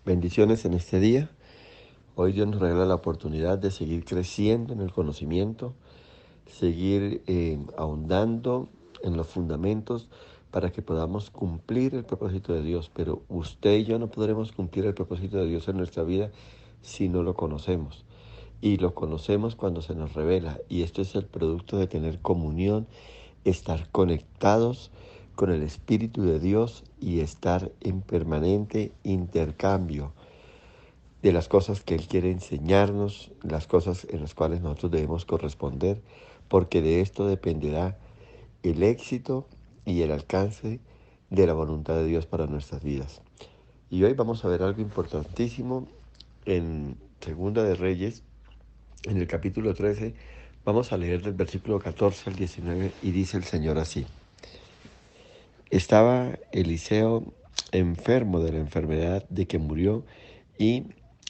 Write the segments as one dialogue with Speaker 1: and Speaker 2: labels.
Speaker 1: Bendiciones en este día. Hoy Dios nos regala la oportunidad de seguir creciendo en el conocimiento, seguir ahondando en los fundamentos para que podamos cumplir el propósito de Dios. Pero usted y yo no podremos cumplir el propósito de Dios en nuestra vida si no lo conocemos. Y lo conocemos cuando se nos revela. Y esto es el producto de tener comunión, estar conectados con el Espíritu de Dios y estar en permanente intercambio de las cosas que Él quiere enseñarnos, las cosas en las cuales nosotros debemos corresponder, porque de esto dependerá el éxito y el alcance de la voluntad de Dios para nuestras vidas. Y hoy vamos a ver algo importantísimo en Segunda de Reyes, en el capítulo 13. Vamos a leer del versículo 14 al 19 y dice el Señor así: Estaba Eliseo enfermo de la enfermedad de que murió, y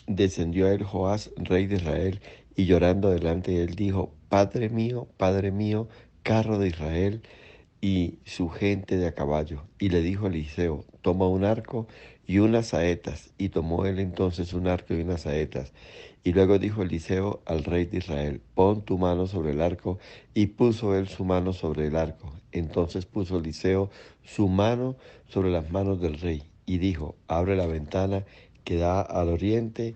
Speaker 1: descendió a él Joás, rey de Israel, y llorando delante de él dijo: Padre mío, carro de Israel y su gente de a caballo. Y le dijo Eliseo: toma un arco y unas saetas. Y tomó él entonces un arco y unas saetas. Y luego dijo Eliseo al rey de Israel: pon tu mano sobre el arco. Y puso él su mano sobre el arco. Entonces puso Eliseo su mano sobre las manos del rey y dijo: abre la ventana que da al oriente.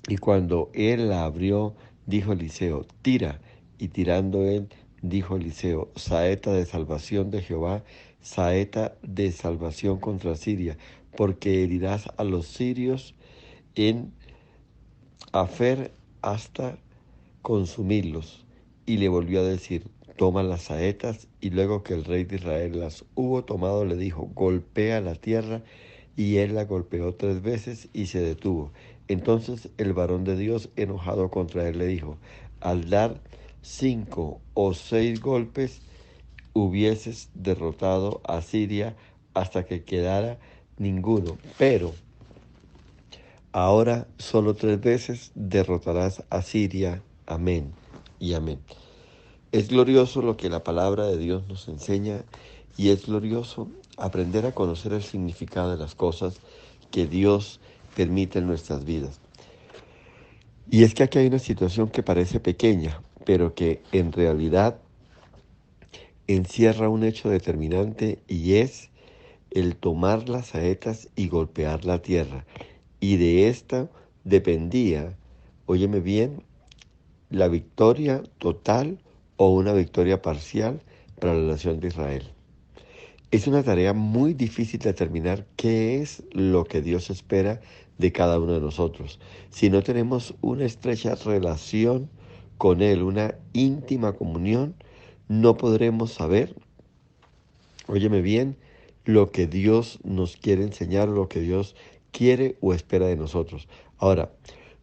Speaker 1: Y cuando él la abrió, dijo Eliseo: tira. Y tirando él, dijo Eliseo: saeta de salvación de Jehová, saeta de salvación contra Siria, porque herirás a los sirios en Afer hasta consumirlos. Y le volvió a decir: toma las saetas. Y luego que el rey de Israel las hubo tomado, le dijo: golpea la tierra. Y él la golpeó 3 veces y se detuvo. Entonces el varón de Dios, enojado contra él, le dijo: al dar 5 o 6 golpes, hubieses derrotado a Siria hasta que quedara ninguno. Pero ahora solo 3 veces derrotarás a Siria. Amén y amén. Es glorioso lo que la palabra de Dios nos enseña, y es glorioso aprender a conocer el significado de las cosas que Dios permite en nuestras vidas. Y es que aquí hay una situación que parece pequeña, pero que en realidad encierra un hecho determinante, y es el tomar las saetas y golpear la tierra. Y de esta dependía, óyeme bien, la victoria total o una victoria parcial para la nación de Israel. Es una tarea muy difícil determinar qué es lo que Dios espera de cada uno de nosotros. Si no tenemos una estrecha relación con Él, una íntima comunión, no podremos saber, óyeme bien, lo que Dios nos quiere enseñar, lo que Dios quiere o espera de nosotros. Ahora,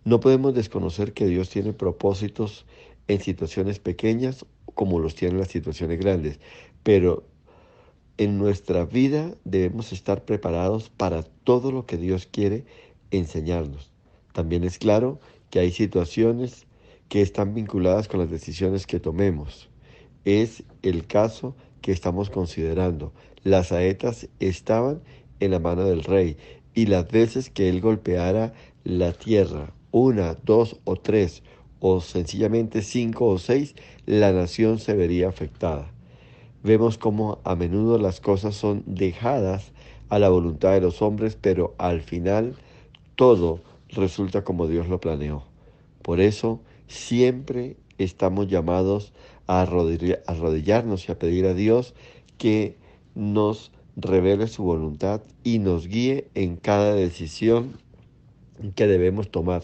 Speaker 1: no podemos desconocer que Dios tiene propósitos en situaciones pequeñas como los tiene en las situaciones grandes, pero en nuestra vida debemos estar preparados para todo lo que Dios quiere enseñarnos. También es claro que hay situaciones que están vinculadas con las decisiones que tomemos. Es el caso que estamos considerando. Las saetas estaban en la mano del rey, y las veces que él golpeara la tierra, 1, 2 o 3, o sencillamente 5 o 6, la nación se vería afectada. Vemos cómo a menudo las cosas son dejadas a la voluntad de los hombres, pero al final todo resulta como Dios lo planeó. Por eso siempre estamos llamados a arrodillarnos y a pedir a Dios que nos revele su voluntad y nos guíe en cada decisión que debemos tomar,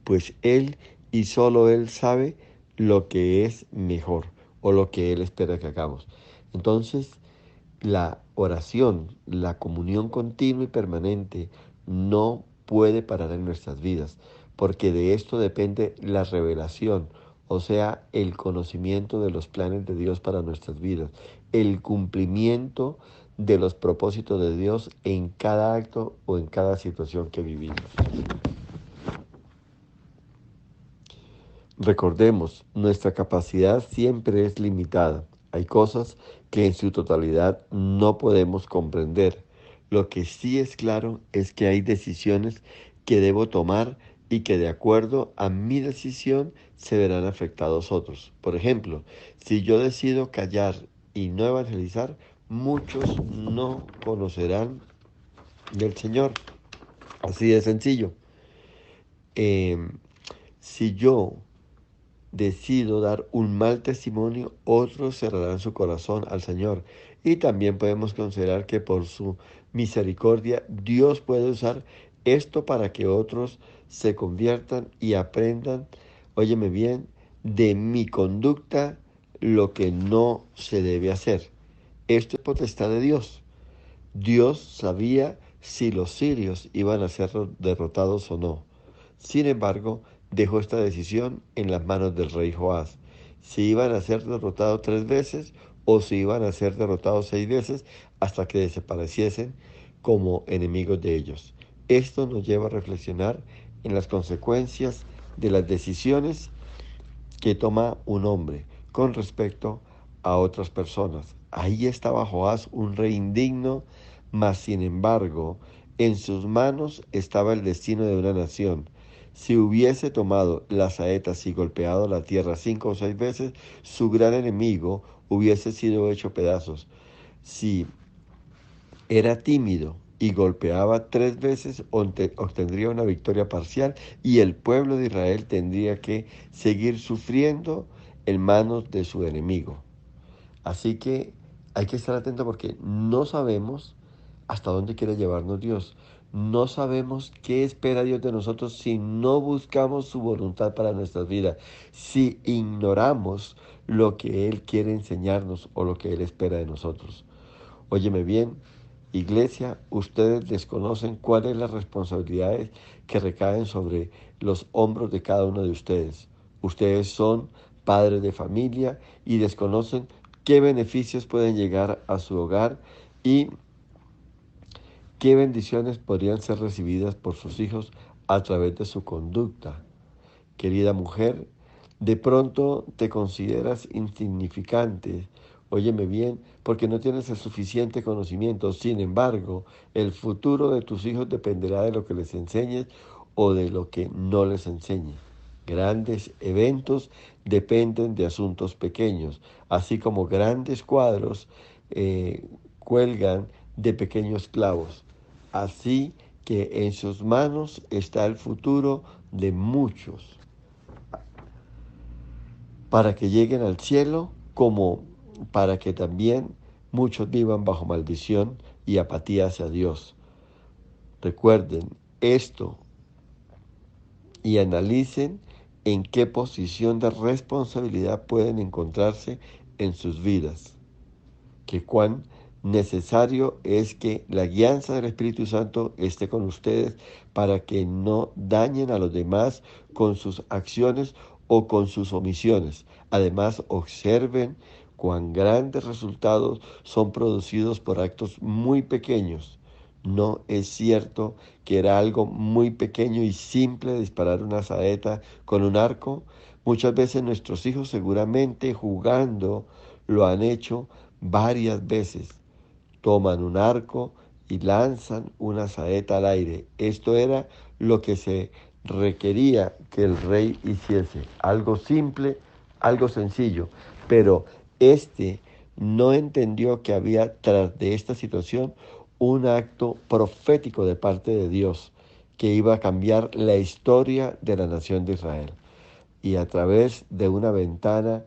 Speaker 1: pues Él y solo Él sabe lo que es mejor o lo que Él espera que hagamos. Entonces, la oración, la comunión continua y permanente no puede parar en nuestras vidas, porque de esto depende la revelación, o sea, el conocimiento de los planes de Dios para nuestras vidas, el cumplimiento de los propósitos de Dios en cada acto o en cada situación que vivimos. Recordemos, nuestra capacidad siempre es limitada. Hay cosas que en su totalidad no podemos comprender. Lo que sí es claro es que hay decisiones que debo tomar y que de acuerdo a mi decisión se verán afectados otros. Por ejemplo, si yo decido callar y no evangelizar, muchos no conocerán del Señor. Así de sencillo. Em, si yo decido dar un mal testimonio, otros cerrarán su corazón al Señor. Y también podemos considerar que por su misericordia Dios puede usar esto para que otros se conviertan y aprendan, óyeme bien, de mi conducta lo que no se debe hacer. Esto es potestad de Dios. Dios sabía si los sirios iban a ser derrotados o no. Sin embargo, dejó esta decisión en las manos del rey Joás. Si iban a ser derrotados 3 veces o si iban a ser derrotados 6 veces hasta que desapareciesen como enemigos de ellos. Esto nos lleva a reflexionar en las consecuencias de las decisiones que toma un hombre con respecto a otras personas. Ahí estaba Joás, un rey indigno, mas sin embargo, en sus manos estaba el destino de una nación. Si hubiese tomado las saetas y golpeado la tierra 5 o 6 veces, su gran enemigo hubiese sido hecho pedazos. Si era tímido y golpeaba 3 veces, obtendría una victoria parcial y el pueblo de Israel tendría que seguir sufriendo en manos de su enemigo. Así que hay que estar atento porque no sabemos hasta dónde quiere llevarnos Dios. No sabemos qué espera Dios de nosotros si no buscamos su voluntad para nuestras vidas, si ignoramos lo que Él quiere enseñarnos o lo que Él espera de nosotros. Óyeme bien, iglesia, ustedes desconocen cuáles son las responsabilidades que recaen sobre los hombros de cada uno de ustedes. Ustedes son padres de familia y desconocen qué beneficios pueden llegar a su hogar y qué bendiciones podrían ser recibidas por sus hijos a través de su conducta. Querida mujer, de pronto te consideras insignificante, óyeme bien, porque no tienes el suficiente conocimiento. Sin embargo, el futuro de tus hijos dependerá de lo que les enseñes o de lo que no les enseñes. Grandes eventos dependen de asuntos pequeños, así como grandes cuadros cuelgan de pequeños clavos. Así que en sus manos está el futuro de muchos para que lleguen al cielo, como para que también muchos vivan bajo maldición y apatía hacia Dios. Recuerden esto y analicen en qué posición de responsabilidad pueden encontrarse en sus vidas, que cuán necesario es que la guianza del Espíritu Santo esté con ustedes para que no dañen a los demás con sus acciones o con sus omisiones. Además, observen cuán grandes resultados son producidos por actos muy pequeños. No es cierto que era algo muy pequeño y simple disparar una saeta con un arco. Muchas veces nuestros hijos seguramente jugando lo han hecho varias veces. Toman un arco y lanzan una saeta al aire. Esto era lo que se requería que el rey hiciese. Algo simple, algo sencillo. Pero este no entendió que había tras de esta situación un acto profético de parte de Dios que iba a cambiar la historia de la nación de Israel. Y a través de una ventana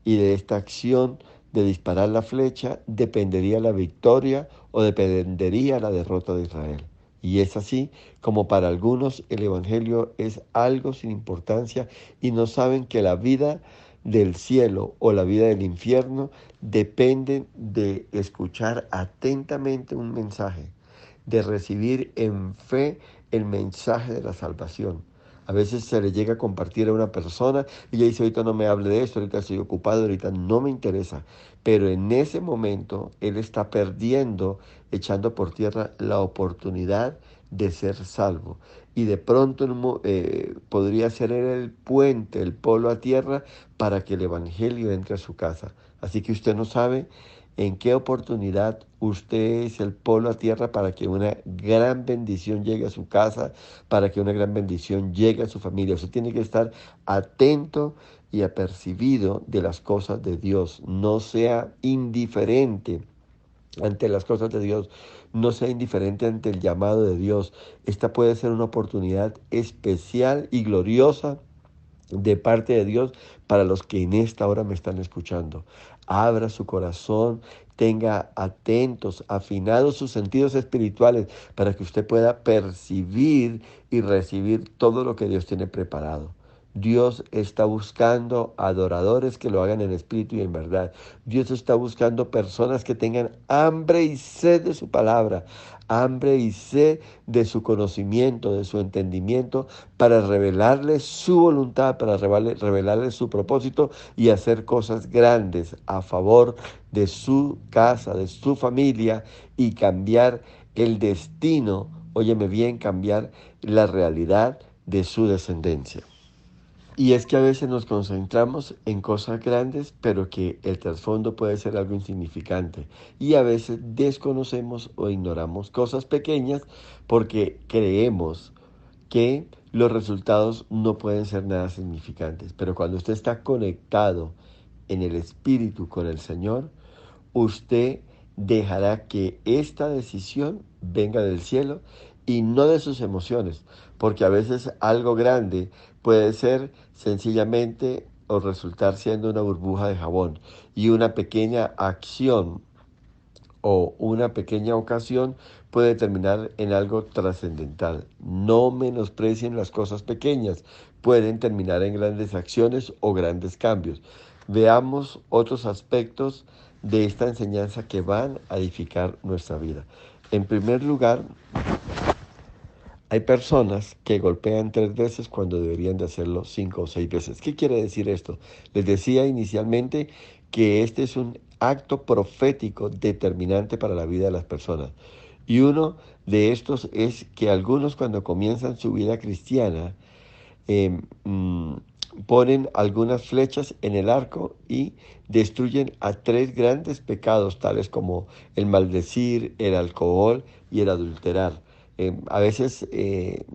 Speaker 1: y de esta acción de disparar la flecha, dependería la victoria o dependería la derrota de Israel. Y es así como para algunos el Evangelio es algo sin importancia y no saben que la vida del cielo o la vida del infierno dependen de escuchar atentamente un mensaje, de recibir en fe el mensaje de la salvación. A veces se le llega a compartir a una persona y ella dice, ahorita no me hable de esto, ahorita estoy ocupado, ahorita no me interesa. Pero en ese momento él está perdiendo, echando por tierra la oportunidad de ser salvo. Y de pronto podría ser él el puente, el polo a tierra para que el Evangelio entre a su casa. Así que usted no sabe en qué oportunidad usted es el polo a tierra para que una gran bendición llegue a su casa, para que una gran bendición llegue a su familia. Usted tiene que estar atento y apercibido de las cosas de Dios. No sea indiferente ante las cosas de Dios. No sea indiferente ante el llamado de Dios. Esta puede ser una oportunidad especial y gloriosa de parte de Dios para los que en esta hora me están escuchando. Abra su corazón, tenga atentos, afinados sus sentidos espirituales para que usted pueda percibir y recibir todo lo que Dios tiene preparado. Dios está buscando adoradores que lo hagan en espíritu y en verdad. Dios está buscando personas que tengan hambre y sed de su palabra, hambre y sed de su conocimiento, de su entendimiento, para revelarle su voluntad, para revelarle su propósito y hacer cosas grandes a favor de su casa, de su familia y cambiar el destino, óyeme bien, cambiar la realidad de su descendencia. Y es que a veces nos concentramos en cosas grandes, pero que el trasfondo puede ser algo insignificante. Y a veces desconocemos o ignoramos cosas pequeñas porque creemos que los resultados no pueden ser nada significantes. Pero cuando usted está conectado en el espíritu con el Señor, usted dejará que esta decisión venga del cielo y no de sus emociones, porque a veces algo grande puede ser sencillamente o resultar siendo una burbuja de jabón y una pequeña acción o una pequeña ocasión puede terminar en algo trascendental. No menosprecien las cosas pequeñas, pueden terminar en grandes acciones o grandes cambios. Veamos otros aspectos de esta enseñanza que van a edificar nuestra vida. En primer lugar, hay personas que golpean 3 veces cuando deberían de hacerlo 5 o 6 veces. ¿Qué quiere decir esto? Les decía inicialmente que este es un acto profético determinante para la vida de las personas. Y uno de estos es que algunos cuando comienzan su vida cristiana eh, mm, ponen algunas flechas en el arco y destruyen a 3 grandes pecados, tales como el maldecir, el alcohol y el adulterar. A veces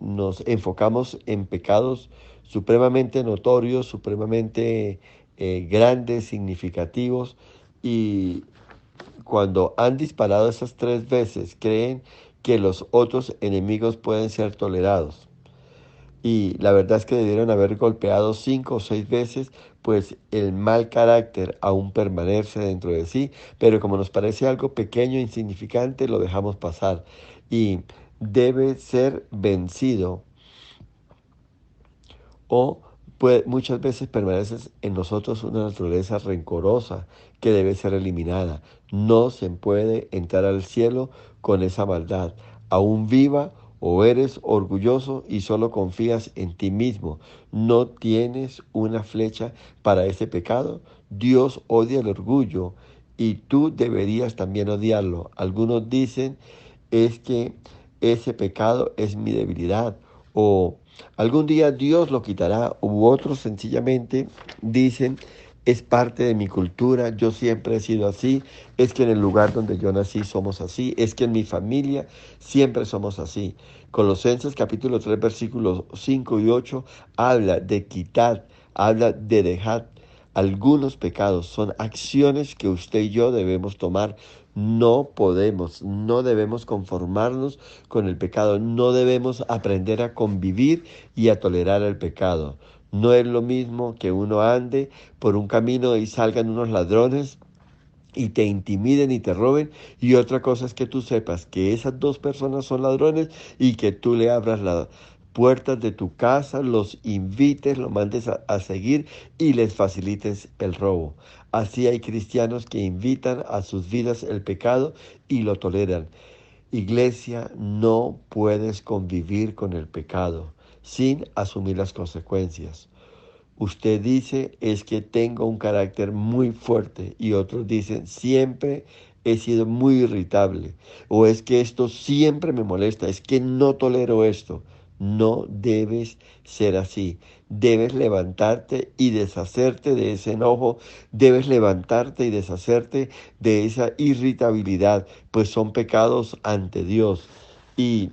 Speaker 1: nos enfocamos en pecados supremamente notorios, supremamente grandes, significativos, y cuando han disparado esas 3 veces, creen que los otros enemigos pueden ser tolerados. Y la verdad es que debieron haber golpeado 5 o 6 veces, pues el mal carácter aún permanece dentro de sí, pero como nos parece algo pequeño e insignificante, lo dejamos pasar. Y debe ser vencido o muchas veces permanece en nosotros una naturaleza rencorosa que debe ser eliminada. No se puede entrar al cielo con esa maldad. Aún viva o eres orgulloso y solo confías en ti mismo. No tienes una flecha para ese pecado. Dios odia el orgullo y tú deberías también odiarlo. Algunos dicen es que ese pecado es mi debilidad o algún día Dios lo quitará, u otros sencillamente dicen, es parte de mi cultura, yo siempre he sido así, es que en el lugar donde yo nací somos así, es que en mi familia siempre somos así. Colosenses capítulo 3 versículos 5 y 8 habla de quitar, habla de dejar. Algunos pecados son acciones que usted y yo debemos tomar. No podemos, no debemos conformarnos con el pecado, no debemos aprender a convivir y a tolerar el pecado. No es lo mismo que uno ande por un camino y salgan unos ladrones y te intimiden y te roben, y otra cosa es que tú sepas que esas dos personas son ladrones y que tú le abras las puertas de tu casa, los invites, los mandes a seguir y les facilites el robo. Así hay cristianos que invitan a sus vidas el pecado y lo toleran. Iglesia, no puedes convivir con el pecado sin asumir las consecuencias. Usted dice es que tengo un carácter muy fuerte y otros dicen siempre he sido muy irritable o es que esto siempre me molesta, es que no tolero esto. No debes ser así. Debes levantarte y deshacerte de ese enojo. Debes levantarte y deshacerte de esa irritabilidad, pues son pecados ante Dios y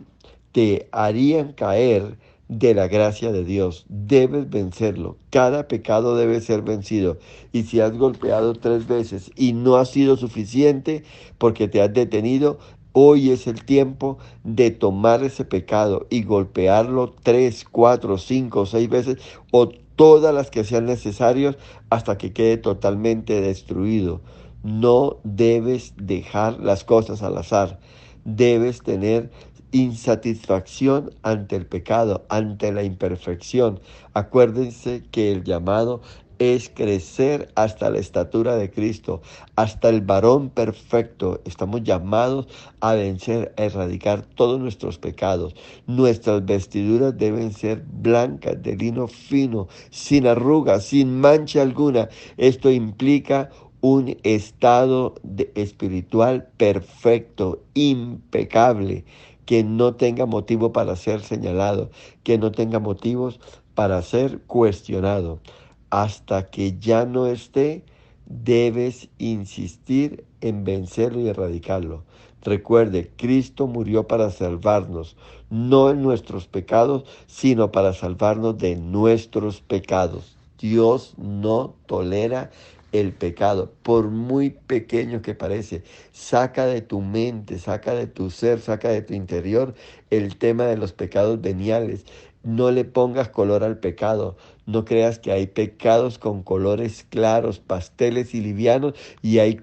Speaker 1: te harían caer de la gracia de Dios. Debes vencerlo. Cada pecado debe ser vencido. Y si has golpeado 3 veces y no ha sido suficiente porque te has detenido, hoy es el tiempo de tomar ese pecado y golpearlo 3, 4, 5, 6 veces o todas las que sean necesarias hasta que quede totalmente destruido. No debes dejar las cosas al azar. Debes tener insatisfacción ante el pecado, ante la imperfección. Acuérdense que el llamado es crecer hasta la estatura de Cristo, hasta el varón perfecto. Estamos llamados a vencer, a erradicar todos nuestros pecados. Nuestras vestiduras deben ser blancas, de lino fino, sin arrugas, sin mancha alguna. Esto implica un estado espiritual perfecto, impecable, que no tenga motivo para ser señalado, que no tenga motivos para ser cuestionado. Hasta que ya no esté, debes insistir en vencerlo y erradicarlo. Recuerde, Cristo murió para salvarnos, no en nuestros pecados, sino para salvarnos de nuestros pecados. Dios no tolera el pecado, por muy pequeño que parece. Saca de tu mente, saca de tu ser, saca de tu interior el tema de los pecados veniales. No le pongas color al pecado. No creas que hay pecados con colores claros, pasteles y livianos, y hay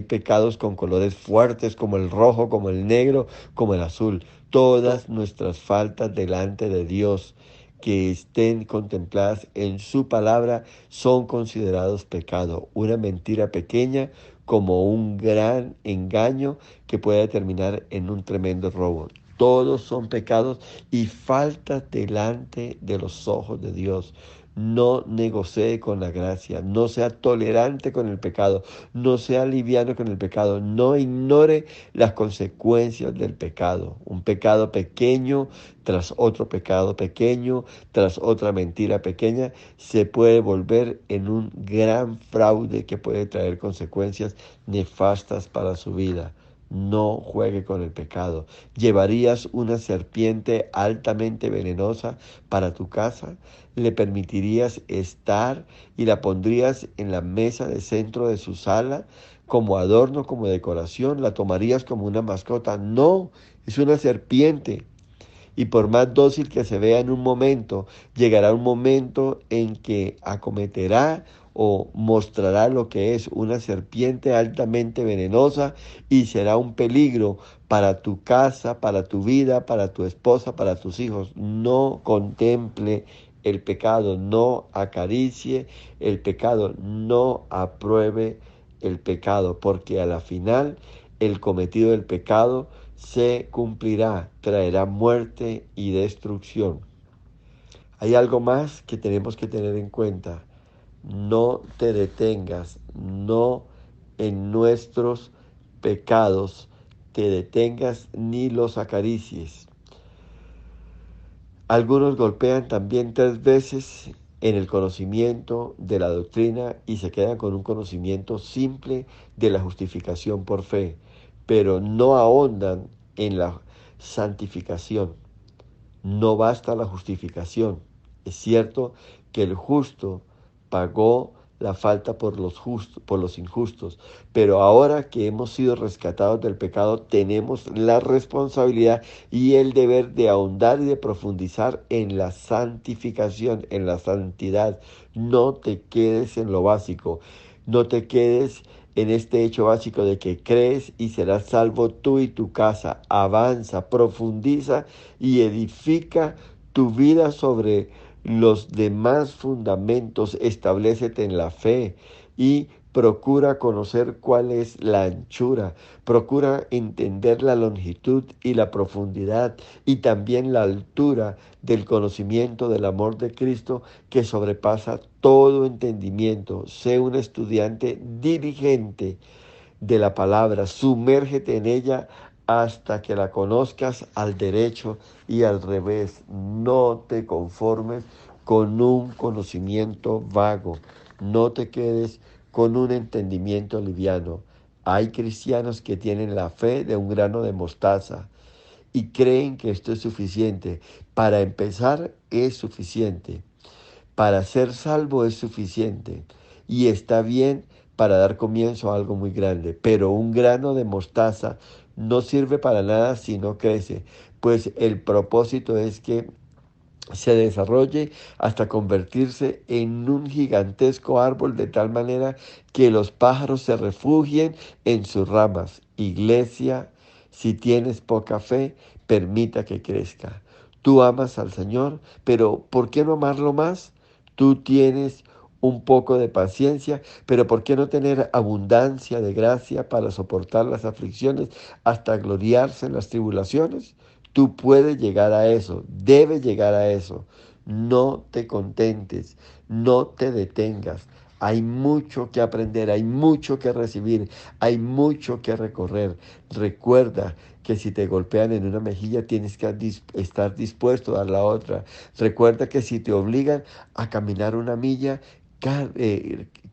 Speaker 1: pecados con colores fuertes como el rojo, como el negro, como el azul. Todas nuestras faltas delante de Dios que estén contempladas en su palabra son considerados pecado. Una mentira pequeña como un gran engaño que puede terminar en un tremendo robo. Todos son pecados y faltas delante de los ojos de Dios. No negocie con la gracia, no sea tolerante con el pecado, no sea liviano con el pecado, no ignore las consecuencias del pecado. Un pecado pequeño tras otro pecado pequeño, tras otra mentira pequeña, se puede volver en un gran fraude que puede traer consecuencias nefastas para su vida. No juegue con el pecado. ¿Llevarías una serpiente altamente venenosa para tu casa? ¿Le permitirías estar y la pondrías en la mesa de centro de su sala como adorno, como decoración? ¿La tomarías como una mascota? No, es una serpiente. Y por más dócil que se vea en un momento, llegará un momento en que acometerá o mostrará lo que es una serpiente altamente venenosa y será un peligro para tu casa, para tu vida, para tu esposa, para tus hijos. No contemple el pecado, no acaricie el pecado, no apruebe el pecado, porque a la final el cometido del pecado se cumplirá, traerá muerte y destrucción. Hay algo más que tenemos que tener en cuenta. No te detengas, no en nuestros pecados te detengas ni los acaricies. Algunos golpean también 3 veces en el conocimiento de la doctrina y se quedan con un conocimiento simple de la justificación por fe, pero no ahondan en la santificación. No basta la justificación. Es cierto que el justo pagó la falta por los injustos, pero ahora que hemos sido rescatados del pecado, tenemos la responsabilidad y el deber de ahondar y de profundizar en la santificación, en la santidad. No te quedes en lo básico, no te quedes en este hecho básico de que crees y serás salvo tú y tu casa. Avanza, profundiza y edifica tu vida sobre los demás fundamentos. Establécete en la fe y procura conocer cuál es la anchura, procura entender la longitud y la profundidad y también la altura del conocimiento del amor de Cristo que sobrepasa todo entendimiento. Sé un estudiante diligente de la palabra, sumérgete en ella hasta que la conozcas al derecho y al revés. No te conformes con un conocimiento vago. No te quedes con un entendimiento liviano. Hay cristianos que tienen la fe de un grano de mostaza y creen que esto es suficiente. Para empezar es suficiente. Para ser salvo es suficiente. Y está bien para dar comienzo a algo muy grande. Pero un grano de mostaza no sirve para nada si no crece. Pues el propósito es que se desarrolle hasta convertirse en un gigantesco árbol de tal manera que los pájaros se refugien en sus ramas. Iglesia, si tienes poca fe, permita que crezca. Tú amas al Señor, pero ¿por qué no amarlo más? Tú tienes un poco de paciencia, pero ¿por qué no tener abundancia de gracia para soportar las aflicciones hasta gloriarse en las tribulaciones? Tú puedes llegar a eso, debes llegar a eso. No te contentes, no te detengas. Hay mucho que aprender, hay mucho que recibir, hay mucho que recorrer. Recuerda que si te golpean en una mejilla tienes que estar dispuesto a dar la otra. Recuerda que si te obligan a caminar una milla,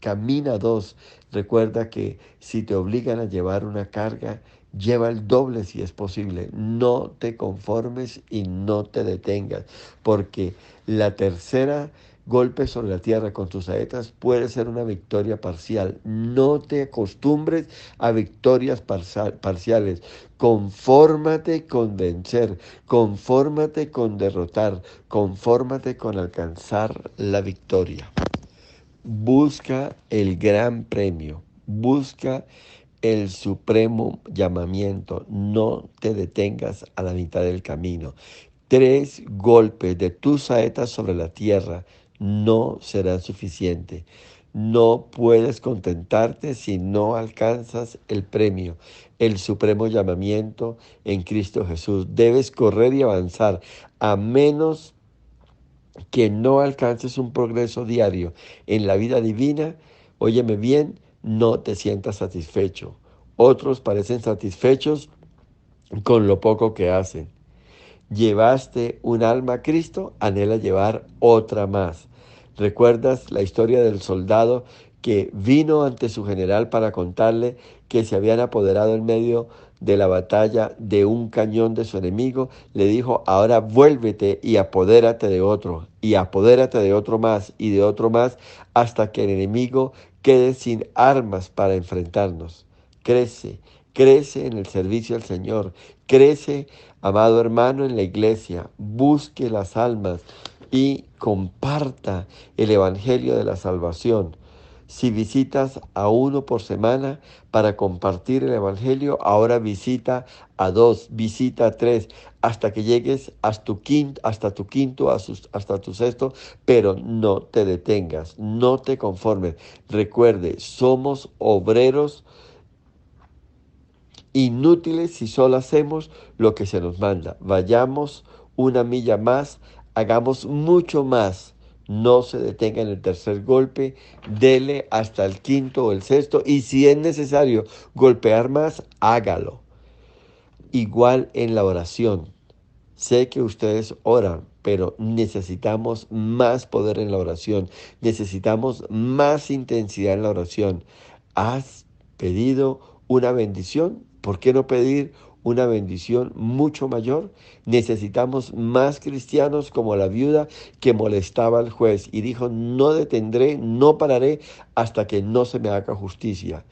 Speaker 1: camina dos. Recuerda que si te obligan a llevar una carga, lleva el doble si es posible. No te conformes y no te detengas, porque la tercera golpe sobre la tierra con tus saetas puede ser una victoria parcial. No te acostumbres a victorias parciales. Confórmate con vencer, confórmate con derrotar, confórmate con alcanzar la victoria. Busca el gran premio, busca el supremo llamamiento. No te detengas a la mitad del camino. 3 golpes de tus saetas sobre la tierra no serán suficientes. No puedes contentarte si no alcanzas el premio, el supremo llamamiento en Cristo Jesús. Debes correr y avanzar, a menos que no alcances un progreso diario en la vida divina. Óyeme bien, no te sientas satisfecho. Otros parecen satisfechos con lo poco que hacen. Llevaste un alma a Cristo, anhela llevar otra más. ¿Recuerdas la historia del soldado que vino ante su general para contarle que se habían apoderado en medio de la batalla de un cañón de su enemigo? Le dijo: ahora vuélvete y apodérate de otro, y apodérate de otro más, y de otro más, hasta que el enemigo quede sin armas para enfrentarnos. Crece, crece en el servicio al Señor, crece, amado hermano, en la iglesia. Busque las almas y comparta el evangelio de la salvación. Si visitas a uno por semana para compartir el evangelio, ahora visita a 2, visita a 3, hasta que llegues hasta tu quinto, hasta tu sexto, pero no te detengas, no te conformes. Recuerde, somos obreros inútiles si solo hacemos lo que se nos manda. Vayamos una milla más, hagamos mucho más. No se detenga en el tercer golpe, dele hasta el quinto o el sexto, y si es necesario golpear más, hágalo. Igual en la oración. Sé que ustedes oran, pero necesitamos más poder en la oración. Necesitamos más intensidad en la oración. ¿Has pedido una bendición? ¿Por qué no pedir una bendición mucho mayor? Necesitamos más cristianos como la viuda que molestaba al juez y dijo: no detendré, no pararé hasta que no se me haga justicia.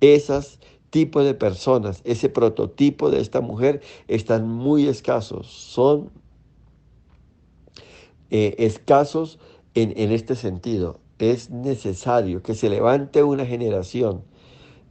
Speaker 1: Esas tipo de personas, ese prototipo de esta mujer, están muy escasos. Son escasos en este sentido. Es necesario que se levante una generación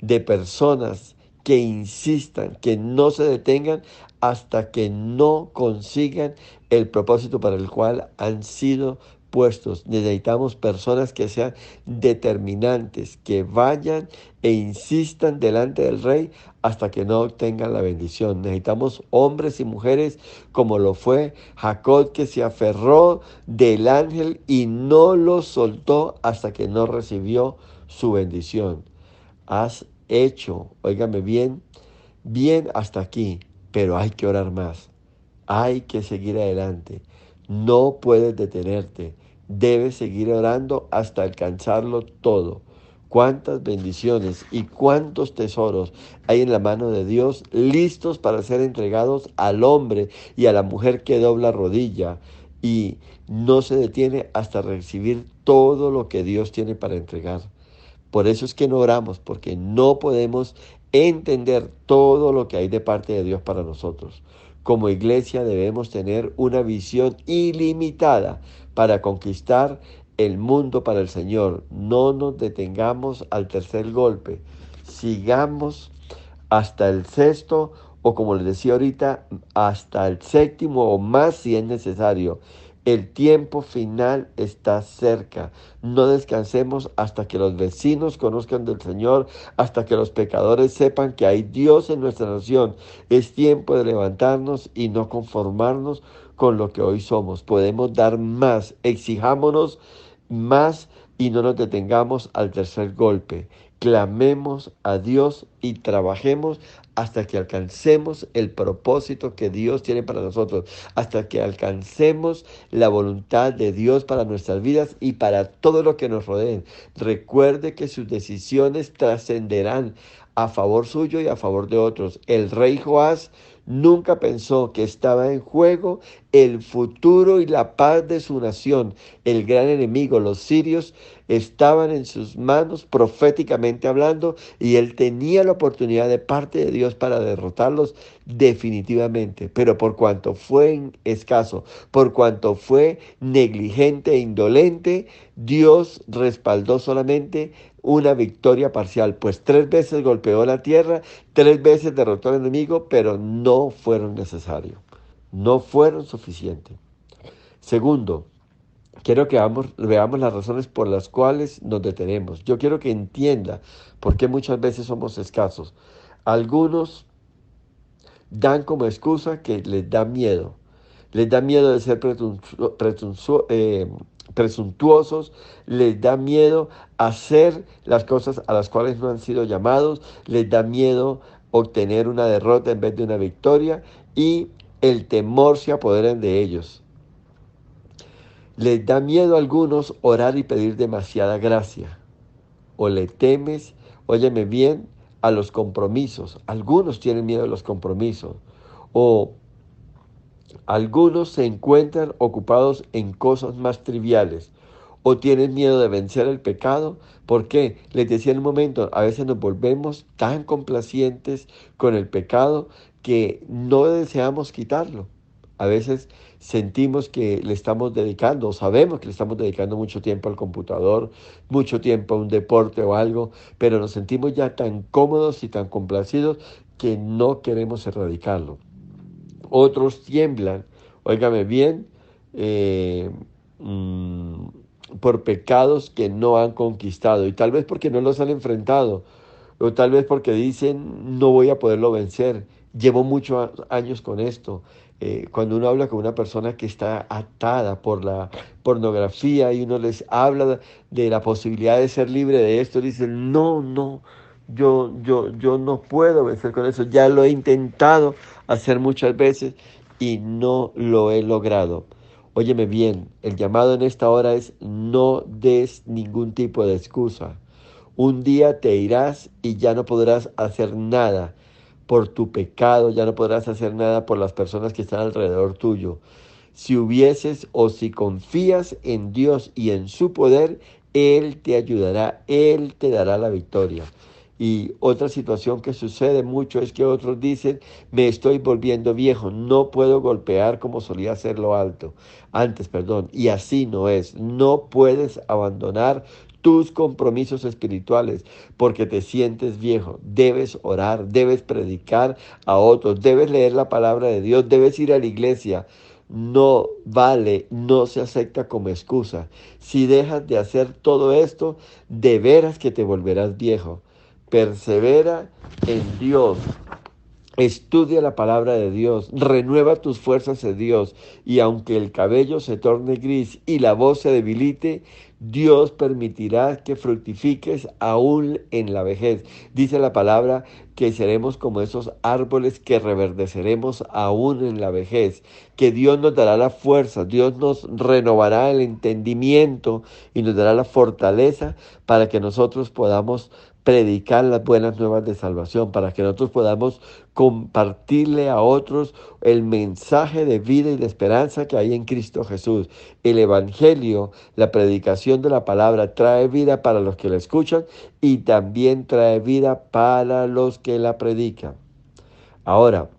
Speaker 1: de personas que insistan, que no se detengan hasta que no consigan el propósito para el cual han sido puestos. Necesitamos personas que sean determinantes, que vayan e insistan delante del Rey hasta que no obtengan la bendición. Necesitamos hombres y mujeres como lo fue Jacob, que se aferró del ángel y no lo soltó hasta que no recibió su bendición. Has hecho, óigame bien, bien hasta aquí. pero hay que orar más. Hay que seguir adelante. No puedes detenerte. Debes seguir orando hasta alcanzarlo todo. Cuántas bendiciones y cuántos tesoros hay en la mano de Dios listos para ser entregados al hombre y a la mujer que dobla rodilla y no se detiene hasta recibir todo lo que Dios tiene para entregar. Por eso es que no oramos, porque no podemos entender todo lo que hay de parte de Dios para nosotros. Como iglesia debemos tener una visión ilimitada para conquistar el mundo para el Señor. No nos detengamos al tercer golpe. Sigamos hasta el sexto o, como les decía ahorita, hasta el séptimo o más si es necesario. El tiempo final está cerca. No descansemos hasta que los vecinos conozcan del Señor, hasta que los pecadores sepan que hay Dios en nuestra nación. Es tiempo de levantarnos y no conformarnos con lo que hoy somos. Podemos dar más, exijámonos más y no nos detengamos al tercer golpe. Clamemos a Dios y trabajemos hasta que alcancemos el propósito que Dios tiene para nosotros, hasta que alcancemos la voluntad de Dios para nuestras vidas y para todo lo que nos rodeen. Recuerde que sus decisiones trascenderán a favor suyo y a favor de otros. El rey Joás nunca pensó que estaba en juego el futuro y la paz de su nación. El gran enemigo, los sirios, estaban en sus manos proféticamente hablando y él tenía la oportunidad de parte de Dios para derrotarlos definitivamente. Pero por cuanto fue escaso, por cuanto fue negligente e indolente, Dios respaldó solamente una victoria parcial, pues 3 veces golpeó la tierra, 3 veces derrotó al enemigo, pero no fueron necesarios, no fueron suficientes. Segundo, quiero que veamos las razones por las cuales nos detenemos. Yo quiero que entienda por qué muchas veces somos escasos. Algunos dan como excusa que les da miedo. Les da miedo de ser presuntuosos, les da miedo hacer las cosas a las cuales no han sido llamados, les da miedo obtener una derrota en vez de una victoria y el temor se apodera de ellos. Les da miedo a algunos orar y pedir demasiada gracia. O le temes, óyeme bien, a los compromisos. Algunos tienen miedo a los compromisos. O algunos se encuentran ocupados en cosas más triviales. O tienen miedo de vencer el pecado. ¿Por qué? Les decía en un momento, a veces nos volvemos tan complacientes con el pecado que no deseamos quitarlo. A veces sentimos que le estamos dedicando, o sabemos que le estamos dedicando mucho tiempo al computador, mucho tiempo a un deporte o algo, pero nos sentimos ya tan cómodos y tan complacidos que no queremos erradicarlo. Otros tiemblan, óigame bien, eh, mmm, por pecados que no han conquistado y tal vez porque no los han enfrentado o tal vez porque dicen no voy a poderlo vencer, llevo muchos años con esto. Cuando uno habla con una persona que está atada por la pornografía y uno les habla de la posibilidad de ser libre de esto, dicen no, yo no puedo vencer con eso, ya lo he intentado hacer muchas veces y no lo he logrado. Óyeme bien, el llamado en esta hora es no des ningún tipo de excusa. Un día te irás y ya no podrás hacer nada por tu pecado, ya no podrás hacer nada por las personas que están alrededor tuyo. Si hubieses o si confías en Dios y en su poder, Él te ayudará, Él te dará la victoria. Y otra situación que sucede mucho es que otros dicen, me estoy volviendo viejo, no puedo golpear como solía hacerlo antes, perdón. Y así no es, no puedes abandonar tus compromisos espirituales porque te sientes viejo. Debes orar, debes predicar a otros, debes leer la palabra de Dios, debes ir a la iglesia. No vale, no se acepta como excusa. Si dejas de hacer todo esto, de veras que te volverás viejo. Persevera en Dios Estudia la palabra de Dios, renueva tus fuerzas en Dios, y aunque el cabello se torne gris y la voz se debilite, Dios permitirá que fructifiques aún en la vejez. Dice la palabra que seremos como esos árboles que reverdeceremos aún en la vejez, que Dios nos dará la fuerza, Dios nos renovará el entendimiento y nos dará la fortaleza para que nosotros podamos predicar las buenas nuevas de salvación, para que nosotros podamos compartirle a otros el mensaje de vida y de esperanza que hay en Cristo Jesús. El Evangelio, la predicación de la palabra, trae vida para los que la escuchan y también trae vida para los que la predican. Ahora,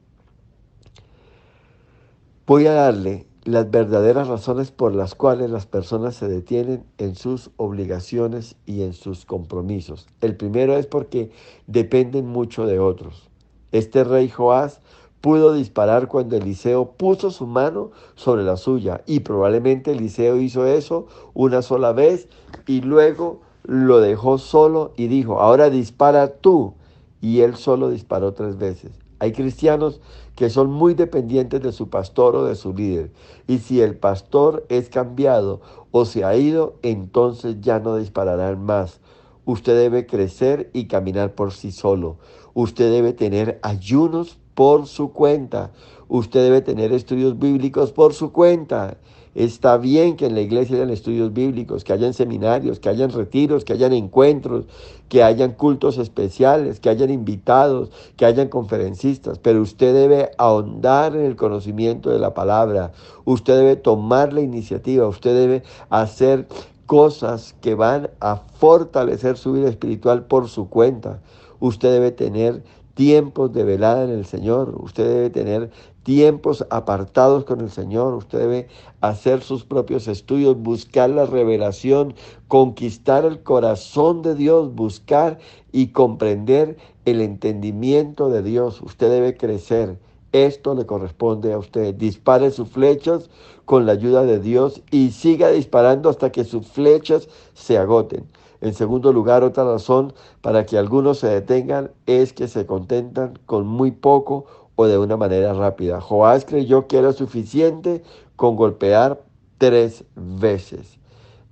Speaker 1: voy a darle las verdaderas razones por las cuales las personas se detienen en sus obligaciones y en sus compromisos. El primero es porque dependen mucho de otros. Este rey Joás pudo disparar cuando Eliseo puso su mano sobre la suya, y probablemente Eliseo hizo eso una sola vez y luego lo dejó solo y dijo: ahora dispara tú. Y él solo disparó 3 veces. Hay cristianos que son muy dependientes de su pastor o de su líder. Y si el pastor es cambiado o se ha ido, entonces ya no dispararán más. Usted debe crecer y caminar por sí solo. Usted debe tener ayunos por su cuenta. Usted debe tener estudios bíblicos por su cuenta. Está bien que en la iglesia hayan estudios bíblicos, que hayan seminarios, que hayan retiros, que hayan encuentros, que hayan cultos especiales, que hayan invitados, que hayan conferencistas, pero usted debe ahondar en el conocimiento de la palabra. Usted debe tomar la iniciativa, usted debe hacer cosas que van a fortalecer su vida espiritual por su cuenta. Usted debe tener tiempos de velada en el Señor. Usted debe tener tiempos apartados con el Señor. Usted debe hacer sus propios estudios, buscar la revelación, conquistar el corazón de Dios, buscar y comprender el entendimiento de Dios. Usted debe crecer. Esto le corresponde a usted. Dispare sus flechas con la ayuda de Dios y siga disparando hasta que sus flechas se agoten. En segundo lugar, otra razón para que algunos se detengan es que se contentan con muy poco o de una manera rápida. Joás creyó que era suficiente con golpear 3 veces.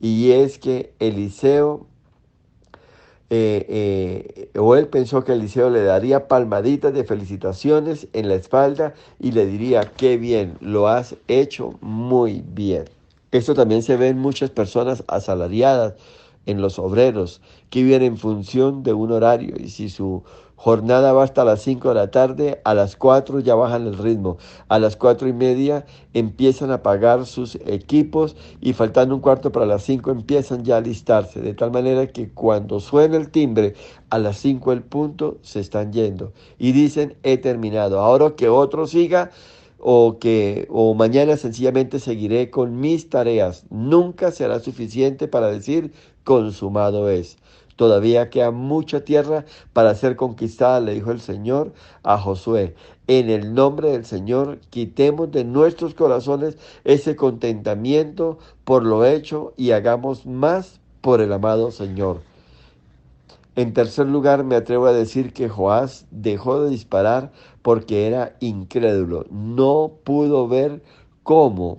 Speaker 1: Y es que Eliseo, o él pensó que Eliseo le daría palmaditas de felicitaciones en la espalda y le diría: qué bien, lo has hecho muy bien. Esto también se ve en muchas personas asalariadas, en los obreros, que viven en función de un horario, y si su jornada va hasta las 5 de la tarde, a las 4 ya bajan el ritmo, a las 4:30 empiezan a pagar sus equipos y faltando un cuarto para las 5 empiezan ya a alistarse, de tal manera que cuando suena el timbre a las 5 el punto se están yendo y dicen: he terminado, ahora que otro siga o mañana sencillamente seguiré con mis tareas. Nunca será suficiente para decir: consumado es. Todavía queda mucha tierra para ser conquistada, le dijo el Señor a Josué. En el nombre del Señor, quitemos de nuestros corazones ese contentamiento por lo hecho y hagamos más por el amado Señor. En tercer lugar, me atrevo a decir que Joás dejó de disparar porque era incrédulo. No pudo ver cómo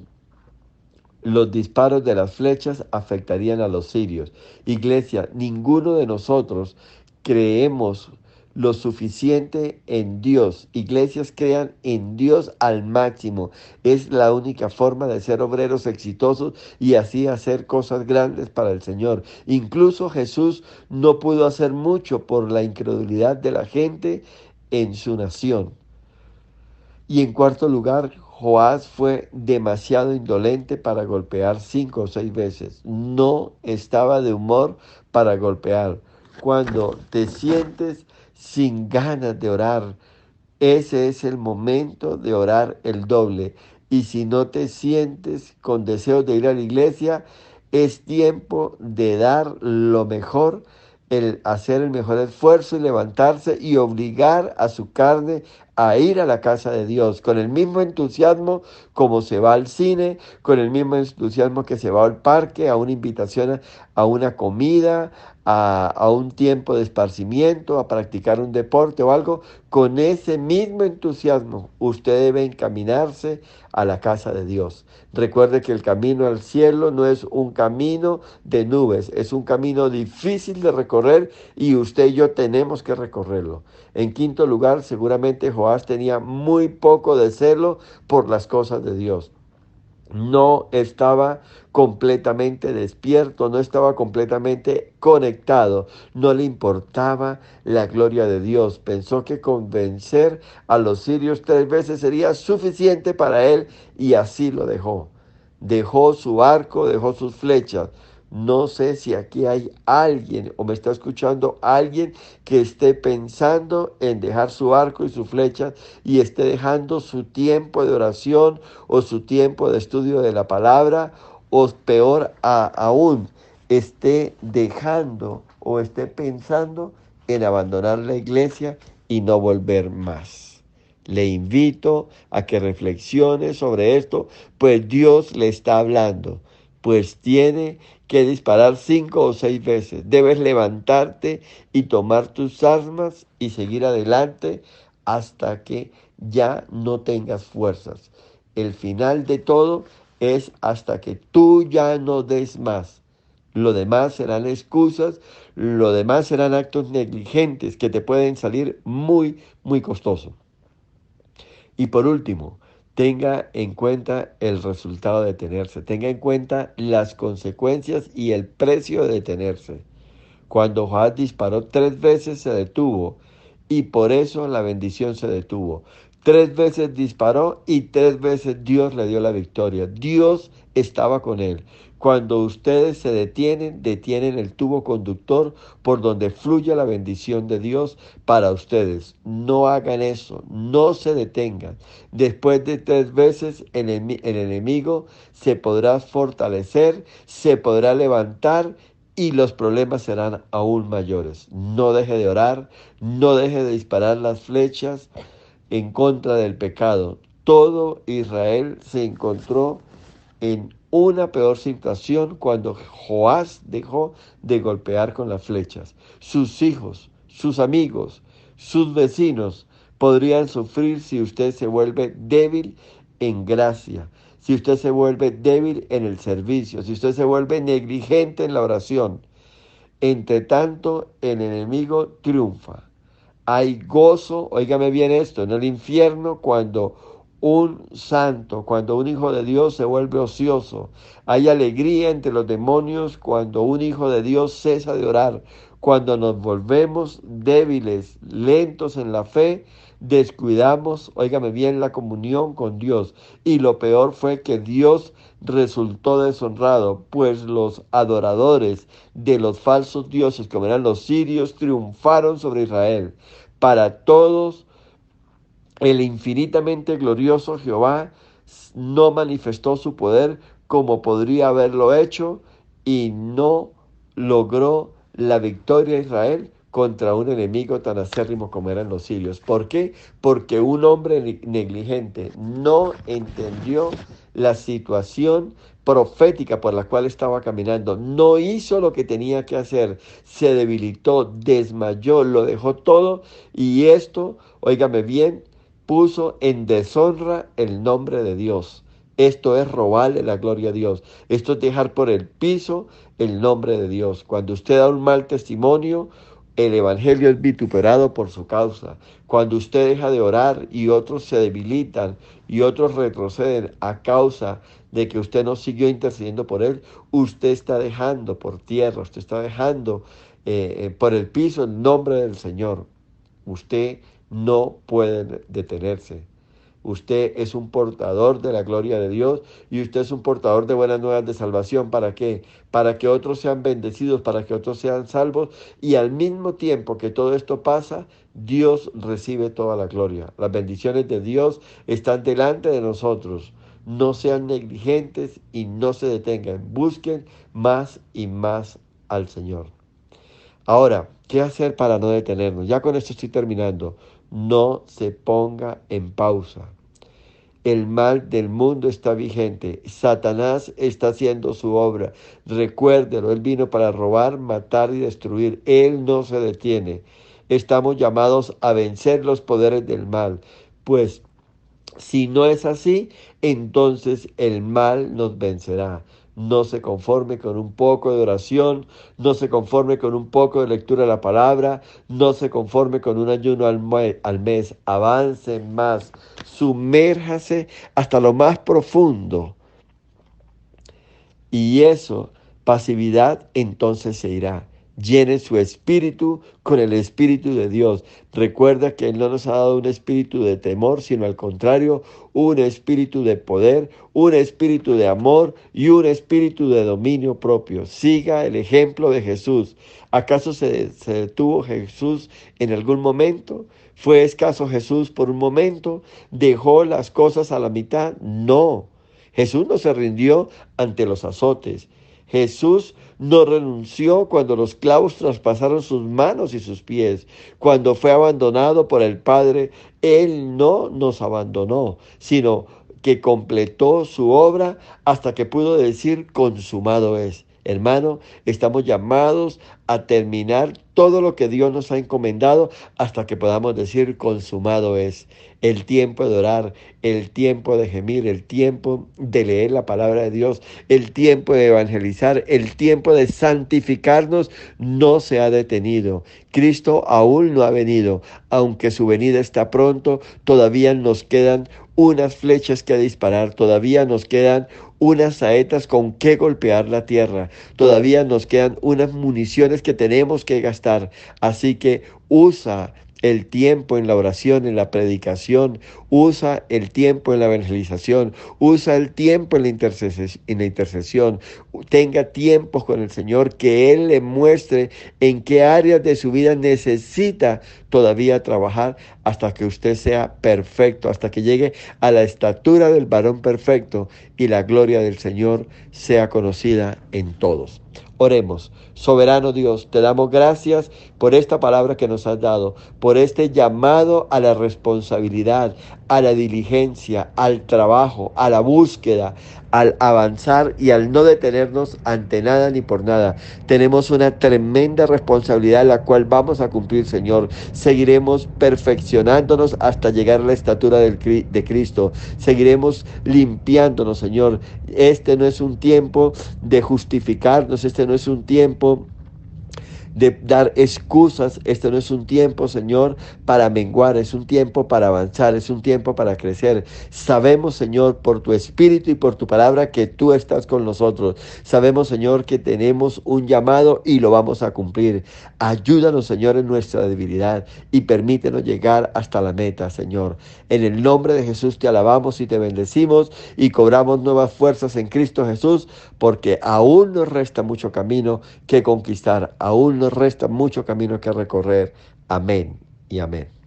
Speaker 1: los disparos de las flechas afectarían a los sirios. Iglesia, ninguno de nosotros creemos lo suficiente en Dios. Iglesias crean en Dios al máximo. Es la única forma de ser obreros exitosos y así hacer cosas grandes para el Señor. Incluso Jesús no pudo hacer mucho por la incredulidad de la gente en su nación. Y en cuarto lugar, Joás fue demasiado indolente para golpear 5 o 6 veces. No estaba de humor para golpear. Cuando te sientes sin ganas de orar, ese es el momento de orar el doble. Y si no te sientes con deseos de ir a la iglesia, es tiempo de dar lo mejor, el hacer el mejor esfuerzo y levantarse y obligar a su carne a ir a la casa de Dios con el mismo entusiasmo como se va al cine, con el mismo entusiasmo que se va al parque, a una invitación a una comida, a un tiempo de esparcimiento, a practicar un deporte o algo, con ese mismo entusiasmo usted debe encaminarse a la casa de Dios. Recuerde que el camino al cielo no es un camino de nubes, es un camino difícil de recorrer y usted y yo tenemos que recorrerlo. En quinto lugar, seguramente Joás tenía muy poco de celo por las cosas de Dios. No estaba completamente despierto, no estaba completamente conectado, no le importaba la gloria de Dios. Pensó que convencer a los sirios 3 veces sería suficiente para él y así lo dejó. Dejó su arco, dejó sus flechas. No sé si aquí hay alguien o me está escuchando alguien que esté pensando en dejar su arco y su flecha y esté dejando su tiempo de oración o su tiempo de estudio de la palabra o peor aún, esté dejando o esté pensando en abandonar la iglesia y no volver más. Le invito a que reflexione sobre esto, pues Dios le está hablando, pues tiene que disparar 5 o 6 veces. Debes levantarte y tomar tus armas y seguir adelante hasta que ya no tengas fuerzas. El final de todo es hasta que tú ya no des más. Lo demás serán excusas, lo demás serán actos negligentes que te pueden salir muy, muy costosos. Y por último, tenga en cuenta el resultado de detenerse, tenga en cuenta las consecuencias y el precio de detenerse. Cuando Joás disparó 3 veces se detuvo y por eso la bendición se detuvo. 3 veces disparó y 3 veces Dios le dio la victoria. Dios estaba con él. Cuando ustedes se detienen, detienen el tubo conductor por donde fluye la bendición de Dios para ustedes. No hagan eso, no se detengan. Después de 3 veces el enemigo se podrá fortalecer, se podrá levantar y los problemas serán aún mayores. No deje de orar, no deje de disparar las flechas en contra del pecado. Todo Israel se encontró en una peor situación cuando Joás dejó de golpear con las flechas. Sus hijos, sus amigos, sus vecinos podrían sufrir si usted se vuelve débil en gracia, si usted se vuelve débil en el servicio, si usted se vuelve negligente en la oración. Entre tanto, el enemigo triunfa. Hay gozo, óigame bien esto, en el infierno cuando un santo, cuando un hijo de Dios se vuelve ocioso. Hay alegría entre los demonios cuando un hijo de Dios cesa de orar, cuando nos volvemos débiles, lentos en la fe, descuidamos, óigame bien, la comunión con Dios. Y lo peor fue que Dios resultó deshonrado, pues los adoradores de los falsos dioses, como eran los sirios, triunfaron sobre Israel. Para todos, el infinitamente glorioso Jehová no manifestó su poder como podría haberlo hecho y no logró la victoria de Israel contra un enemigo tan acérrimo como eran los sirios. ¿Por qué? Porque un hombre negligente no entendió la situación profética por la cual estaba caminando, no hizo lo que tenía que hacer, se debilitó, desmayó, lo dejó todo y esto, óigame bien, puso en deshonra el nombre de Dios. Esto es robarle la gloria a Dios. Esto es dejar por el piso el nombre de Dios. Cuando usted da un mal testimonio, el evangelio es vituperado por su causa. Cuando usted deja de orar y otros se debilitan y otros retroceden a causa de que usted no siguió intercediendo por él, usted está dejando por tierra, usted está dejando por el piso el nombre del Señor. Usted no puede detenerse. Usted es un portador de la gloria de Dios y usted es un portador de buenas nuevas de salvación. ¿Para qué? Para que otros sean bendecidos, para que otros sean salvos y al mismo tiempo que todo esto pasa, Dios recibe toda la gloria. Las bendiciones de Dios están delante de nosotros. No sean negligentes y no se detengan. Busquen más y más al Señor. Ahora, ¿qué hacer para no detenernos? Ya con esto estoy terminando. No se ponga en pausa. El mal del mundo está vigente. Satanás está haciendo su obra. Recuérdelo, él vino para robar, matar y destruir. Él no se detiene. Estamos llamados a vencer los poderes del mal. Pues si no es así, entonces el mal nos vencerá. No se conforme con un poco de oración, no se conforme con un poco de lectura de la palabra, no se conforme con un ayuno al mes. Avance más, sumérjase hasta lo más profundo y eso, pasividad, entonces se irá. Llene su espíritu con el espíritu de Dios. Recuerda que Él no nos ha dado un espíritu de temor, sino al contrario, un espíritu de poder, un espíritu de amor y un espíritu de dominio propio. Siga el ejemplo de Jesús. ¿Acaso se detuvo Jesús en algún momento? ¿Fue escaso Jesús por un momento? ¿Dejó las cosas a la mitad? No. Jesús no se rindió ante los azotes. Jesús no renunció cuando los clavos traspasaron sus manos y sus pies. Cuando fue abandonado por el Padre, Él no nos abandonó, sino que completó su obra hasta que pudo decir consumado es. Hermano, estamos llamados a terminar todo lo que Dios nos ha encomendado hasta que podamos decir consumado es. El tiempo de orar, el tiempo de gemir, el tiempo de leer la palabra de Dios, el tiempo de evangelizar, el tiempo de santificarnos no se ha detenido. Cristo aún no ha venido. Aunque su venida está pronto, todavía nos quedan unas flechas que disparar, todavía nos quedan unas saetas con que golpear la tierra, todavía nos quedan unas municiones que tenemos que gastar. Así que usa el tiempo en la oración, en la predicación, usa el tiempo en la evangelización, usa el tiempo en la intercesión. Tenga tiempos con el Señor, que Él le muestre en qué áreas de su vida necesita todavía trabajar hasta que usted sea perfecto, hasta que llegue a la estatura del varón perfecto y la gloria del Señor sea conocida en todos. Oremos. Soberano Dios, te damos gracias por esta palabra que nos has dado, por este llamado a la responsabilidad, a la diligencia, al trabajo, a la búsqueda, al avanzar y al no detenernos ante nada ni por nada. Tenemos una tremenda responsabilidad la cual vamos a cumplir, Señor. Seguiremos perfeccionándonos hasta llegar a la estatura de Cristo. Seguiremos limpiándonos, Señor. Este no es un tiempo de justificarnos, este no es un tiempo de dar excusas. Este no es un tiempo, Señor, para menguar, es un tiempo para avanzar, es un tiempo para crecer. Sabemos, Señor, por tu Espíritu y por tu palabra que tú estás con nosotros. Sabemos, Señor, que tenemos un llamado y lo vamos a cumplir. Ayúdanos, Señor, en nuestra debilidad y permítenos llegar hasta la meta, Señor. En el nombre de Jesús te alabamos y te bendecimos y cobramos nuevas fuerzas en Cristo Jesús, porque aún nos resta mucho camino que conquistar, aún nos resta mucho camino que recorrer. Amén y amén.